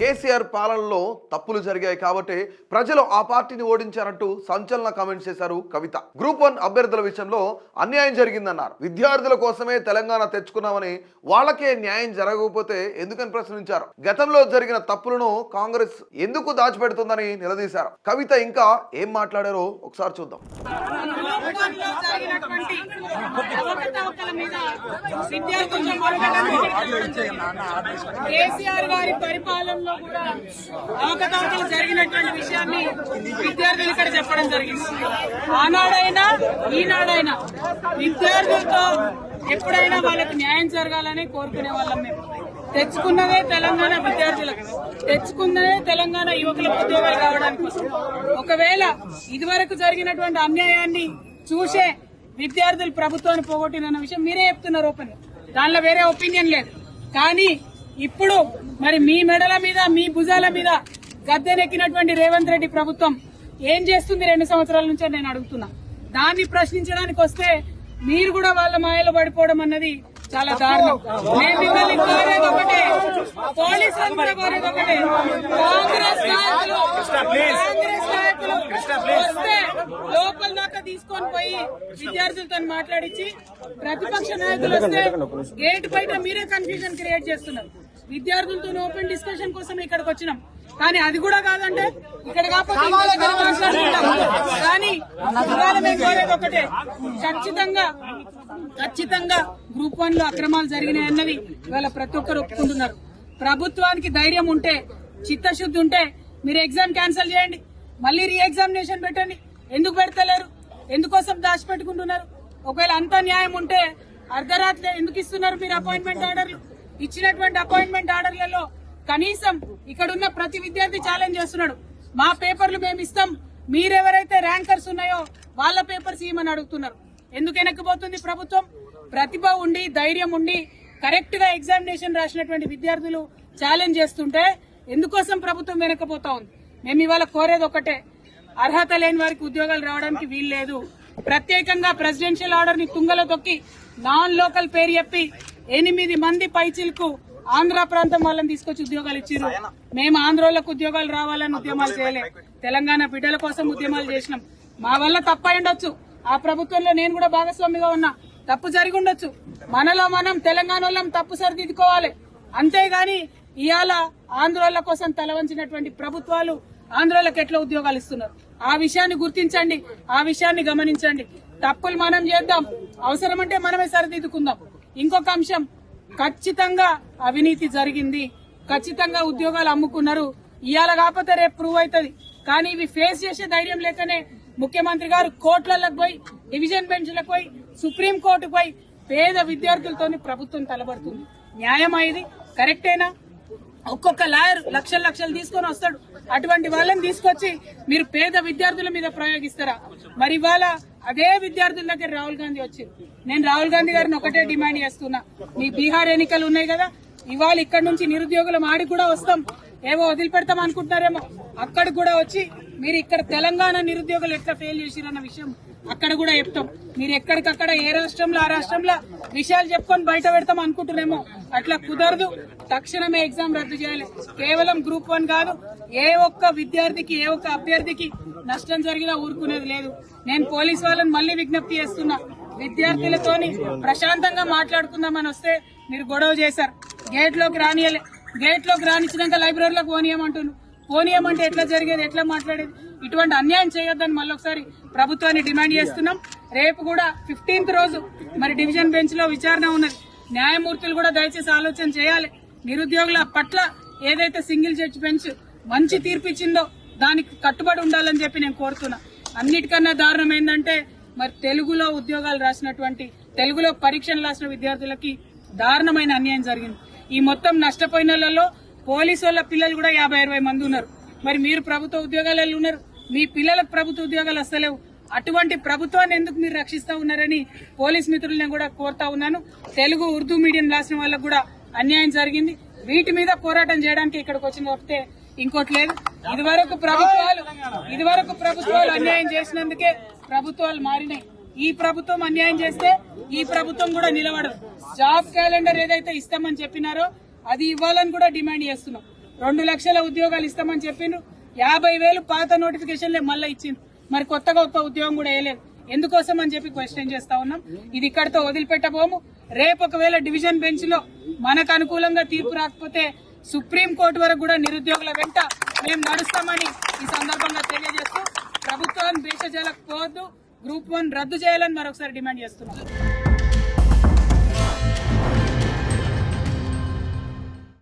కేసీఆర్ పాలనలో తప్పులు జరిగాయి కాబట్టి ప్రజలు ఆ పార్టీని ఓడించారంటూ సంచలన కామెంట్స్ చేశారు కవిత. గ్రూప్ 1 అభ్యర్థుల విషయంలో అన్యాయం జరిగిందన్నారు. విద్యార్థుల కోసమే తెలంగాణ తెచ్చుకున్నామని, వాళ్ళకే న్యాయం జరగకపోతే ఎందుకని ప్రశ్నించారు. గతంలో జరిగిన తప్పులను కాంగ్రెస్ ఎందుకు దాచిపెడుతుందని నిలదీశారు. కవిత ఇంకా ఏం మాట్లాడారో ఒకసారి చూద్దాం. కేసీఆర్ గారి పరిపాలనలో కూడా అవకతవకలు జరిగినటువంటి విషయాన్ని విద్యార్థులు ఇక్కడ చెప్పడం జరిగింది. ఆనాడైనా ఈనాడైనా విద్యార్థులతో ఎప్పుడైనా వాళ్ళకి న్యాయం జరగాలని కోరుకునే వాళ్ళం. మేము తెచ్చుకున్నదే తెలంగాణ విద్యార్థులకు, తెచ్చుకున్నదే తెలంగాణ యువకులకు ఉద్యోగాలు రావడానికి కోసం. ఒకవేళ ఇదివరకు జరిగినటువంటి అన్యాయాన్ని చూసే విద్యార్థులు ప్రభుత్వాన్ని పోగొట్టిన విషయం మీరే చెప్తున్నారు ఓపెన్, దానిలో వేరే ఒపీనియన్ లేదు. కానీ ఇప్పుడు మరి మీ మెడల మీద మీ భుజాల మీద గద్దెనెక్కినటువంటి రేవంత్ రెడ్డి ప్రభుత్వం ఏం చేస్తుంది 2 సంవత్సరాల నుంచే నేను అడుగుతున్నా. దాన్ని ప్రశ్నించడానికి వస్తే మీరు కూడా వాళ్ళ మాయలో పడిపోవడం అన్నది చాలా దారుణం. నేను మిమ్మల్ని కోరేది ఒకటే, పోలీసులను కూడా కోరేది ఒకటే, కాంగ్రెస్ నాయకులు వస్తే లోపల దాకా తీసుకొని పోయి విద్యార్థులతో మాట్లాడించి, ప్రతిపక్ష నాయకులు వస్తే గేట్ బయట మీరే కన్ఫ్యూజన్ క్రియేట్ చేస్తున్నారు. విద్యార్థులతో ఓపెన్ డిస్కషన్ కోసం ఇక్కడికి వచ్చినాం, కానీ అది కూడా కాదంటే ఇక్కడ కాకపోతే మాట్లాడుకుంటాం. కానీ ఇవాళ మేము కోరేది ఒకటే, ఖచ్చితంగా గ్రూప్ 1 లో అక్రమాలు జరిగినాయి అన్నది ఇవాళ ప్రతి ఒక్కరు ఒప్పుకుంటున్నారు. ప్రభుత్వానికి ధైర్యం ఉంటే, చిత్తశుద్ధి ఉంటే మీరు ఎగ్జామ్ క్యాన్సిల్ చేయండి, మళ్ళీ రీ ఎగ్జామినేషన్ పెట్టండి. ఎందుకు పెడతలేరు? ఎందుకోసం దాచిపెట్టుకుంటున్నారు? ఒకవేళ అంత న్యాయం ఉంటే అర్ధరాత్రి ఎందుకు ఇస్తున్నారు మీరు అపాయింట్మెంట్ ఆర్డర్లు? ఇచ్చినటువంటి అపాయింట్మెంట్ ఆర్డర్లలో కనీసం ఇక్కడున్న ప్రతి విద్యార్థి ఛాలెంజ్ చేస్తున్నాడు, మా పేపర్లు మేము ఇస్తాం, మీరెవరైతే ర్యాంకర్స్ ఉన్నాయో వాళ్ళ పేపర్స్ ఇవ్వమని అడుగుతున్నారు. ఎందుకు వెనక్కిపోతుంది ప్రభుత్వం? ప్రతిభ ఉండి, ధైర్యం ఉండి కరెక్ట్ గా ఎగ్జామినేషన్ రాసినటువంటి విద్యార్థులు ఛాలెంజ్ చేస్తుంటే ఎందుకోసం ప్రభుత్వం వెనక్కిపోతా ఉంది? మేము ఇవాళ కోరేది ఒకటే, అర్హత లేని వారికి ఉద్యోగాలు రావడానికి వీల్లేదు. ప్రత్యేకంగా ప్రెసిడెన్షియల్ ఆర్డర్ ని తుంగలో తొక్కి నాన్ లోకల్ పేరు చెప్పి 8 మంది పైచిలకు ఆంధ్ర ప్రాంతం వాళ్ళని తీసుకొచ్చి ఉద్యోగాలు ఇచ్చారు. మేము ఆంధ్రోళ్లకు ఉద్యోగాలు రావాలని ఉద్యమాలు చేయలే, తెలంగాణ బిడ్డల కోసం ఉద్యమాలు చేసినాం. మా వల్ల తప్పై ఉండొచ్చు, ఆ ప్రభుత్వంలో నేను కూడా భాగస్వామిగా ఉన్నా, తప్పు జరిగి ఉండొచ్చు. మనలో మనం తెలంగాణ వాళ్ళం తప్పు సరిదిద్దుకోవాలి. అంతేగాని ఇవాళ ఆంధ్రోళ్ల కోసం తలవంచినటువంటి ప్రభుత్వాలు ఆంధ్రోళ్లకు ఎట్లా ఉద్యోగాలు ఇస్తున్నారు? ఆ విషయాన్ని గుర్తించండి, ఆ విషయాన్ని గమనించండి. తప్పులు మనం చేద్దాం, అవసరమంటే మనమే సరిదిద్దుకుందాం. ఇంకొక అంశం, ఖచ్చితంగా అవినీతి జరిగింది, ఖచ్చితంగా ఉద్యోగాలు అమ్ముకున్నారు. ఇవాళ కాకపోతే రేపు ప్రూవ్ అవుతుంది. కానీ ఇవి ఫేస్ చేసే ధైర్యం లేకనే ముఖ్యమంత్రి గారు కోర్టులకు పోయి, డివిజన్ బెంచ్లకు పోయి, సుప్రీం కోర్టుకు పోయి పేద విద్యార్థులతో ప్రభుత్వం తలబడుతుంది. న్యాయమా ఇది? కరెక్టేనా? ఒక్కొక్క లాయర్ లక్షలు తీసుకొని వస్తాడు, అటువంటి వాళ్ళని తీసుకొచ్చి మీరు పేద విద్యార్థుల మీద ప్రయోగిస్తారా? మరి ఇవాళ అదే విద్యార్థుల దగ్గర రాహుల్ గాంధీ వచ్చింది. నేను రాహుల్ గాంధీ గారిని ఒకటే డిమాండ్ చేస్తున్నా, మీ బీహార్ ఎన్నికలు ఉన్నాయి కదా, ఇవాళ ఇక్కడ నుంచి నిరుద్యోగుల మాడికి కూడా వస్తాం, ఏవో వదిలిపెడతాం అనుకుంటున్నారేమో, అక్కడికి కూడా వచ్చి మీరు ఇక్కడ తెలంగాణ నిరుద్యోగులు ఎట్లా ఫెయిల్ చేసిరన్న విషయం అక్కడ కూడా చెప్తాం. మీరు ఎక్కడికక్కడ ఏ రాష్ట్రంలో ఆ రాష్ట్రంలో విషయాలు చెప్పుకొని బయట పెడతాం అనుకుంటున్నామో, అట్లా కుదరదు. తక్షణమే ఎగ్జామ్ రద్దు చేయాలి. కేవలం గ్రూప్ 1 కాదు, ఏ ఒక్క విద్యార్థికి, ఏ ఒక్క అభ్యర్థికి నష్టం జరిగినా ఊరుకునేది లేదు. నేను పోలీసు వాళ్ళని మళ్లీ విజ్ఞప్తి చేస్తున్నా, విద్యార్థులతోని ప్రశాంతంగా మాట్లాడుకుందామని వస్తే మీరు గొడవ చేశారు, గేట్లోకి రానియలే. గేట్లోకి రానిచ్చినాక లైబ్రరీలోకి పోనీయమంటే ఎట్లా జరిగేది, ఎట్లా మాట్లాడేది? ఇటువంటి అన్యాయం చేయొద్దని మళ్ళొకసారి ప్రభుత్వాన్ని డిమాండ్ చేస్తున్నాం. రేపు కూడా 15th రోజు మరి డివిజన్ బెంచ్ లో విచారణ ఉన్నది. న్యాయమూర్తులు కూడా దయచేసి ఆలోచన చేయాలి. నిరుద్యోగుల పట్ల ఏదైతే సింగిల్ జడ్జి బెంచ్ మంచి తీర్పిచ్చిందో దానికి కట్టుబడి ఉండాలని చెప్పి నేను కోరుతున్నా. అన్నిటికన్నా దారుణం ఏంటంటే మరి తెలుగులో ఉద్యోగాలు రాసినటువంటి, తెలుగులో పరీక్షలు రాసిన విద్యార్థులకి దారుణమైన అన్యాయం జరిగింది. ఈ మొత్తం నష్టపోయిన పోలీసు వాళ్ళ పిల్లలు కూడా 50-60 మంది ఉన్నారు. మరి మీరు ప్రభుత్వ ఉద్యోగాలలో ఉన్నారు, మీ పిల్లలకు ప్రభుత్వ ఉద్యోగాలు వస్తలేవు. అటువంటి ప్రభుత్వాన్ని ఎందుకు మీరు రక్షిస్తా ఉన్నారని పోలీస్ మిత్రులను కూడా కోరుతా ఉన్నాను. తెలుగు, ఉర్దూ మీడియం రాసిన వాళ్ళకు కూడా అన్యాయం జరిగింది. వీటి మీద పోరాటం చేయడానికి ఇక్కడికి వచ్చిన తప్పితే ఇంకోటి లేదు. ఇదివరకు ప్రభుత్వాలు అన్యాయం చేసినందుకే ప్రభుత్వాలు మారినాయి. ఈ ప్రభుత్వం అన్యాయం చేస్తే ఈ ప్రభుత్వం కూడా నిలబడదు. జాబ్ క్యాలెండర్ ఏదైతే ఇస్తామని చెప్పినారో అది ఇవ్వాలని కూడా డిమాండ్ చేస్తున్నాం. 2 లక్షల ఉద్యోగాలు ఇస్తామని చెప్పిండ్రు. 50,000 పాత నోటిఫికేషన్లే మళ్ళీ ఇచ్చిండ్రు. మరి కొత్తగా ఒక్క ఉద్యోగం కూడా వేయలేదు. ఎందుకోసం అని చెప్పి క్వశ్చన్ చేస్తా ఉన్నాం. ఇది ఇక్కడితో వదిలిపెట్టబోము. రేపు ఒకవేళ డివిజన్ బెంచ్ లో మనకు అనుకూలంగా తీర్పు రాకపోతే సుప్రీం కోర్టు వరకు కూడా నిరుద్యోగుల వెంట మేము నడుస్తామని ఈ సందర్భంగా తెలియజేస్తూ ప్రభుత్వాన్ని భేషజాలకు పోవద్దు, గ్రూప్ 1 రద్దు చేయాలని మరొకసారి డిమాండ్ చేస్తున్నాం.